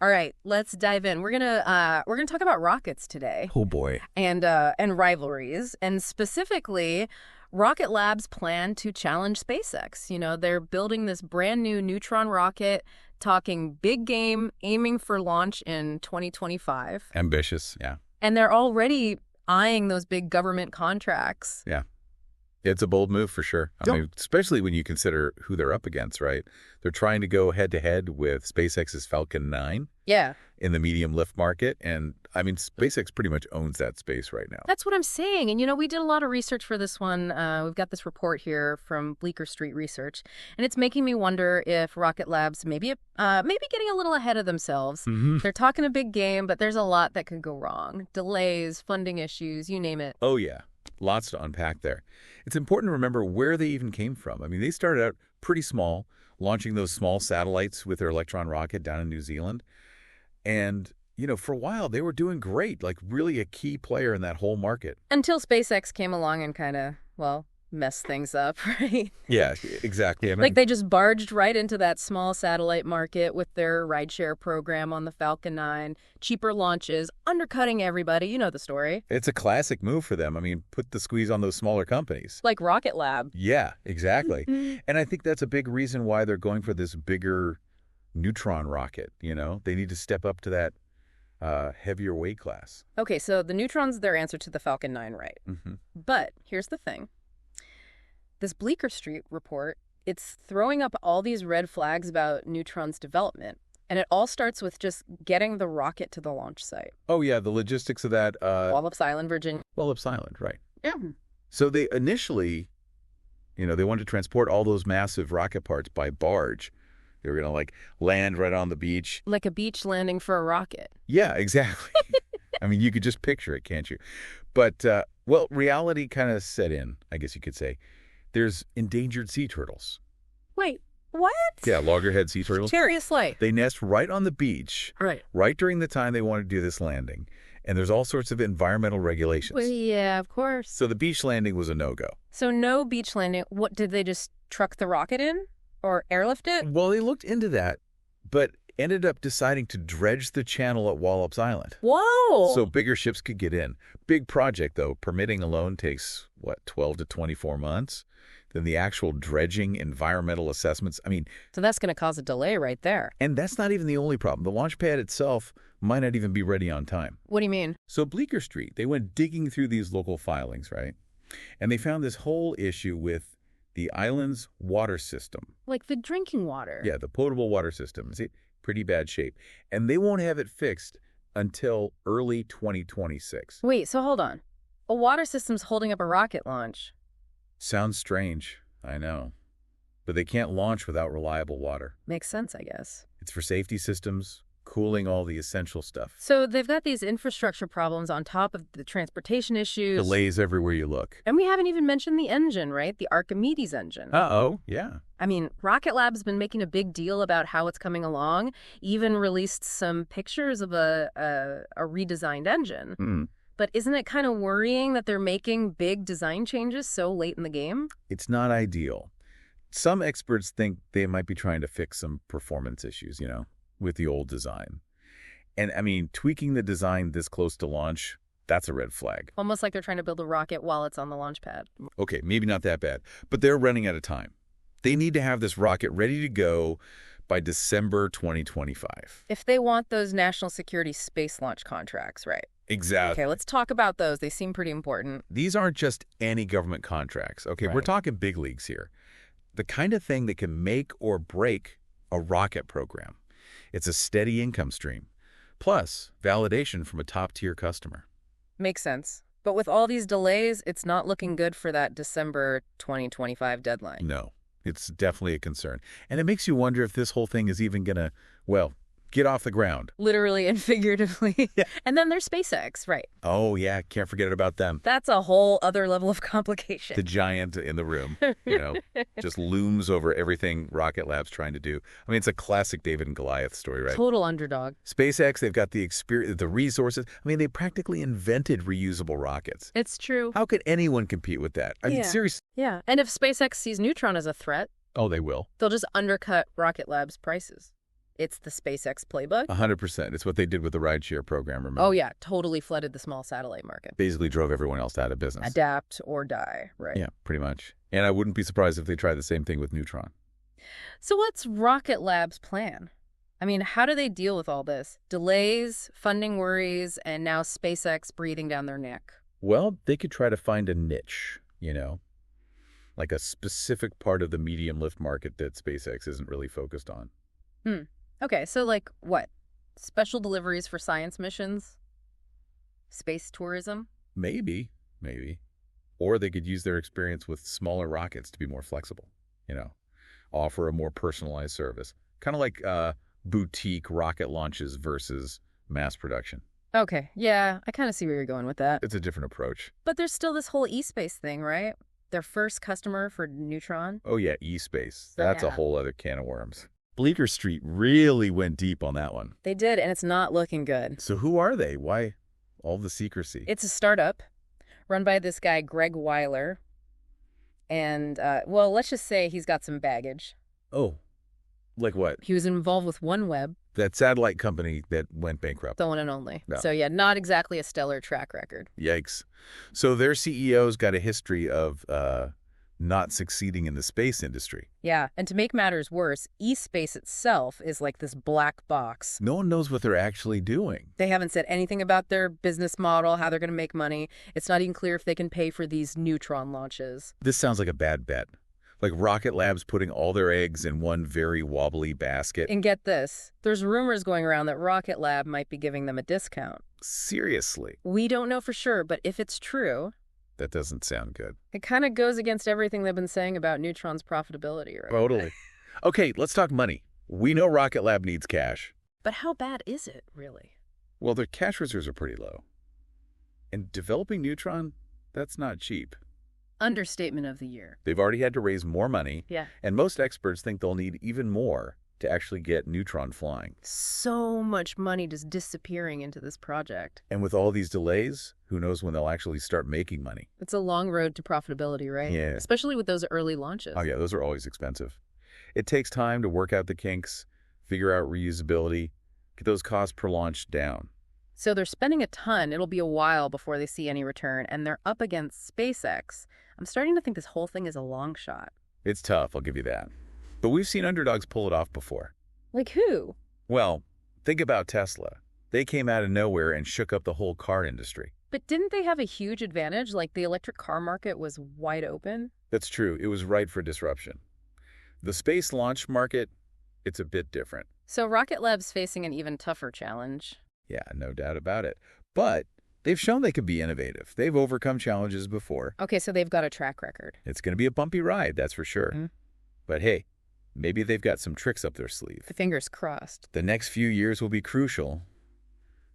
All right, let's dive in. We're gonna talk about rockets today Oh boy. and rivalries, and specifically Rocket Lab's plan to challenge SpaceX. You know, they're building this brand new Neutron rocket, talking big game, aiming for launch in 2025. Ambitious, yeah. And they're already eyeing those big government contracts. Yeah. It's a bold move for sure. I mean, especially when you consider who they're up against, right? They're trying to go head-to-head with SpaceX's Falcon 9 Yeah. in the medium lift market. And, I mean, SpaceX pretty much owns that space right now. That's what I'm saying. And, you know, we did a lot of research for this one. We've got this report here from Bleecker Street Research, and it's making me wonder if Rocket Lab's maybe getting a little ahead of themselves. They're talking a big game, but there's a lot that could go wrong. Delays, funding issues, you name it. Oh, yeah. Lots to unpack there. It's important to remember where they even came from. I mean, they started out pretty small, launching those small satellites with their Electron rocket down in New Zealand. And, you know, for a while, they were doing great, like really a key player in that whole market. Until SpaceX came along and kind of, well, messed things up, right? Yeah, exactly. I mean, Like they just barged right into that small satellite market with their rideshare program on the Falcon 9, cheaper launches, undercutting everybody. You know the story. it's a classic move for them. I mean, put the squeeze on those smaller companies. Like Rocket Lab. Yeah, exactly. And I think that's a big reason why they're going for this bigger Neutron rocket, you know? They need to step up to that heavier weight class. Okay, so the Neutron's their answer to the Falcon 9, right? But here's the thing. This Bleecker Street report, it's throwing up all these red flags about Neutron's development. And it all starts with just getting the rocket to the launch site. Oh, yeah, the logistics of that, Wallops Island, Virginia. Wallops Island, right. Yeah. So they initially, you know, they wanted to transport all those massive rocket parts by barge. They were going to, like, land right on the beach. Like a beach landing for a rocket. Yeah, exactly. I mean, you could just picture it, can't you? But, well, reality kind of set in, I guess you could say. There's endangered sea turtles. Wait, what? Yeah, loggerhead sea turtles. Seriously? They nest right on the beach, Right. right during the time they want to do this landing. And there's all sorts of environmental regulations. Well, yeah, of course. So the beach landing was a no-go. So no beach landing. What, did they just truck the rocket in? Or airlift it? Well, they looked into that, but ended up deciding to dredge the channel at Wallops Island. Whoa! So bigger ships could get in. Big project, though. Permitting alone takes, 12 to 24 months? Then the actual dredging, environmental assessments. I mean, So that's going to cause a delay right there. and that's not even the only problem. The launch pad itself might not even be ready on time. What do you mean? So Bleecker Street, they went digging through these local filings, right? And they found this whole issue with the island's water system. Like the drinking water. Yeah, the potable water system. See, pretty bad shape. And they won't have it fixed until early 2026. Wait, so hold on. A water system's holding up a rocket launch. Sounds strange, I know. But they can't launch without reliable water. Makes sense, I guess. It's for safety systems, cooling, all the essential stuff. So they've got these infrastructure problems on top of the transportation issues. Delays everywhere you look. And we haven't even mentioned the engine, right? The Archimedes engine. Uh-oh, yeah. I mean, Rocket Lab's been making a big deal about how it's coming along, even released some pictures of a redesigned engine. But isn't it kind of worrying that they're making big design changes so late in the game? It's not ideal. Some experts think they might be trying to fix some performance issues, you know, with the old design. And, I mean, tweaking the design this close to launch, that's a red flag. Almost like they're trying to build a rocket while it's on the launch pad. Okay, maybe not that bad, but they're running out of time. They need to have this rocket ready to go by December 2025. If they want those national security space launch contracts, right? Exactly. Okay, let's talk about those. They seem pretty important. These aren't just any government contracts. Okay, we're Right. talking big leagues here. The kind of thing that can make or break a rocket program. It's a steady income stream, plus validation from a top-tier customer. Makes sense. But with all these delays, it's not looking good for that December 2025 deadline. No, it's definitely a concern. And it makes you wonder if this whole thing is even going to, well, get off the ground. Literally and figuratively. Yeah. And then there's SpaceX, right? Oh, yeah, can't forget about them. That's a whole other level of complication. The giant in the room, you know, just looms over everything Rocket Lab's trying to do. I mean, it's a classic David and Goliath story, right? Total underdog. SpaceX, they've got the experience, the resources. I mean, they practically invented reusable rockets. It's true. How could anyone compete with that? I mean, Yeah. seriously. Yeah. And if SpaceX sees Neutron as a threat, Oh, they will. they'll just undercut Rocket Lab's prices. It's the SpaceX playbook? 100%. It's what they did with the rideshare program, remember? Oh, yeah. Totally flooded the small satellite market. Basically drove everyone else out of business. Adapt or die, right? Yeah, pretty much. And I wouldn't be surprised if they try the same thing with Neutron. So what's Rocket Lab's plan? I mean, how do they deal with all this? Delays, funding worries, and now SpaceX breathing down their neck. Well, they could try to find a niche, like a specific part of the medium lift market that SpaceX isn't really focused on. Okay, so like what? Special deliveries for science missions? Space tourism? Maybe. Or they could use their experience with smaller rockets to be more flexible, offer a more personalized service. Kind of like boutique rocket launches versus mass production. Okay, yeah, I kind of see where you're going with that. It's a different approach. But there's still this whole e-space thing, right? Their first customer for Neutron? Oh, yeah, e-space. That's a Yeah. whole other can of worms. Bleecker Street really went deep on that one. They did, and it's not looking good. So who are they? Why all the secrecy? It's a startup run by this guy, Greg Weiler. And, well, let's just say he's got some baggage. Oh, like what? He was involved with OneWeb, That satellite company that went bankrupt. the one and only. No. So, yeah, not exactly a stellar track record. Yikes. So their CEO's got a history of not succeeding in the space industry. Yeah, and to make matters worse, eSpace itself is like this black box. No one knows what they're actually doing. They haven't said anything about their business model, how they're going to make money. It's not even clear if they can pay for these Neutron launches. This sounds like a bad bet. Like Rocket Lab's putting all their eggs in one very wobbly basket. And get this, there's rumors going around that Rocket Lab might be giving them a discount. Seriously. We don't know for sure, but if it's true, That doesn't sound good. it kind of goes against everything they've been saying about Neutron's profitability, right? Totally. Okay, let's talk money. We know Rocket Lab needs cash. But how bad is it, really? Well, their cash reserves are pretty low. And developing Neutron, that's not cheap. Understatement of the year. They've already had to raise more money, Yeah. and most experts think they'll need even more to actually get Neutron flying. So much money just disappearing into this project. And with all these delays, who knows when they'll actually start making money? It's a long road to profitability, right? Yeah. Especially with those early launches. Oh, yeah, those are always expensive. It takes time to work out the kinks, figure out reusability, get those costs per launch down. So they're spending a ton. It'll be a while before they see any return, and they're up against SpaceX. I'm starting to think this whole thing is a long shot. It's tough, I'll give you that. But we've seen underdogs pull it off before. Like who? Well, think about Tesla. They came out of nowhere and shook up the whole car industry. But didn't they have a huge advantage? Like the electric car market was wide open? That's true. It was ripe for disruption. The space launch market, it's a bit different. So Rocket Lab's facing an even tougher challenge. Yeah, no doubt about it. But they've shown they can be innovative. They've overcome challenges before. Okay, so they've got a track record. It's going to be a bumpy ride, that's for sure. Mhm. But hey, maybe they've got some tricks up their sleeve. Fingers crossed. The next few years will be crucial.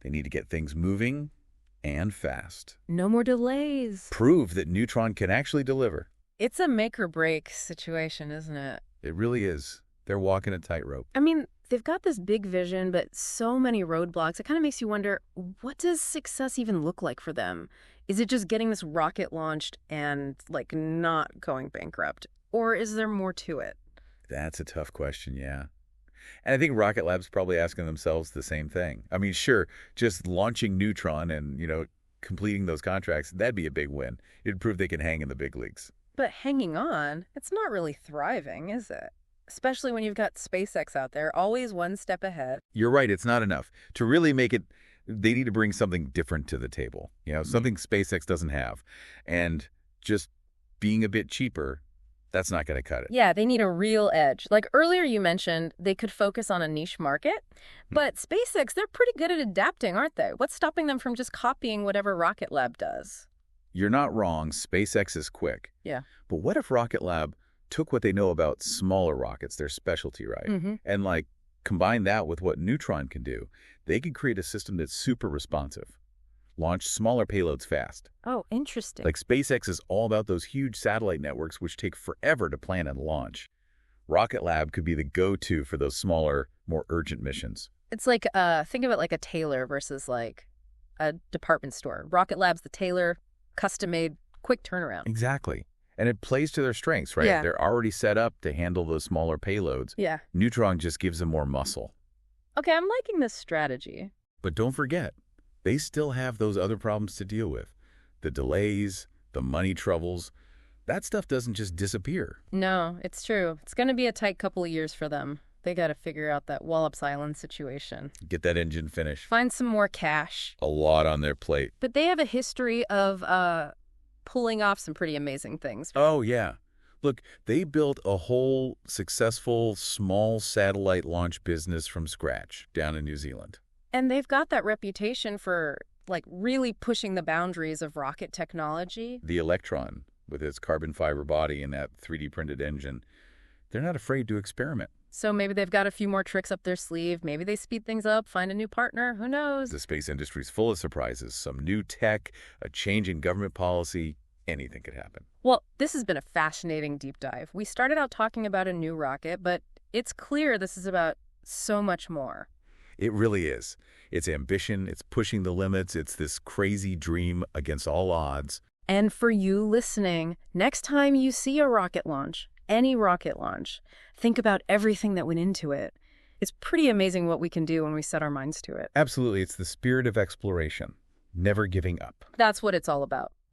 They need to get things moving and fast. No more delays. Prove that Neutron can actually deliver. It's a make or break situation, isn't it? It really is. They're walking a tightrope. I mean, they've got this big vision, but so many roadblocks. It kind of makes you wonder, what does success even look like for them? Is it just getting this rocket launched and, like, not going bankrupt? Or is there more to it? That's a tough question, yeah. And I think Rocket Lab's probably asking themselves the same thing. I mean, sure, just launching Neutron and, completing those contracts, that'd be a big win. It'd prove they can hang in the big leagues. But hanging on, it's not really thriving, is it? Especially when you've got SpaceX out there, always one step ahead. You're right, it's not enough. To really make it, they need to bring something different to the table, something SpaceX doesn't have. And just being a bit cheaper, that's not going to cut it. Yeah, they need a real edge. Like earlier you mentioned, they could focus on a niche market. But SpaceX, they're pretty good at adapting, aren't they? What's stopping them from just copying whatever Rocket Lab does? You're not wrong, SpaceX is quick. Yeah. But what if Rocket Lab took what they know about smaller rockets, their specialty, right? Mm-hmm. And combine that with what Neutron can do. They could create a system that's super responsive. Launch smaller payloads fast. Oh, interesting. Like SpaceX is all about those huge satellite networks which take forever to plan and launch. Rocket Lab could be the go-to for those smaller, more urgent missions. It's like, think of it like a tailor versus like a department store. Rocket Lab's the tailor, custom-made, quick turnaround. Exactly. And it plays to their strengths, right? Yeah. They're already set up to handle those smaller payloads. Yeah. Neutron just gives them more muscle. Okay, I'm liking this strategy. But don't forget, they still have those other problems to deal with. The delays, the money troubles. That stuff doesn't just disappear. No, it's true. It's going to be a tight couple of years for them. They got to figure out that Wallops Island situation. Get that engine finished. Find some more cash. A lot on their plate. But they have a history of pulling off some pretty amazing things. Oh, yeah. Look, they built a whole successful small satellite launch business from scratch down in New Zealand. And they've got that reputation for, like, really pushing the boundaries of rocket technology. The Electron, with its carbon fiber body and that 3D printed engine, they're not afraid to experiment. So maybe they've got a few more tricks up their sleeve. Maybe they speed things up, find a new partner. Who knows? The space industry's full of surprises. Some new tech, a change in government policy, anything could happen. Well, this has been a fascinating deep dive. We started out talking about a new rocket, but it's clear this is about so much more. It really is. It's ambition, it's pushing the limits, it's this crazy dream against all odds. And for you listening, next time you see a rocket launch, any rocket launch, think about everything that went into it. It's pretty amazing what we can do when we set our minds to it. Absolutely, it's the spirit of exploration, never giving up. That's what it's all about.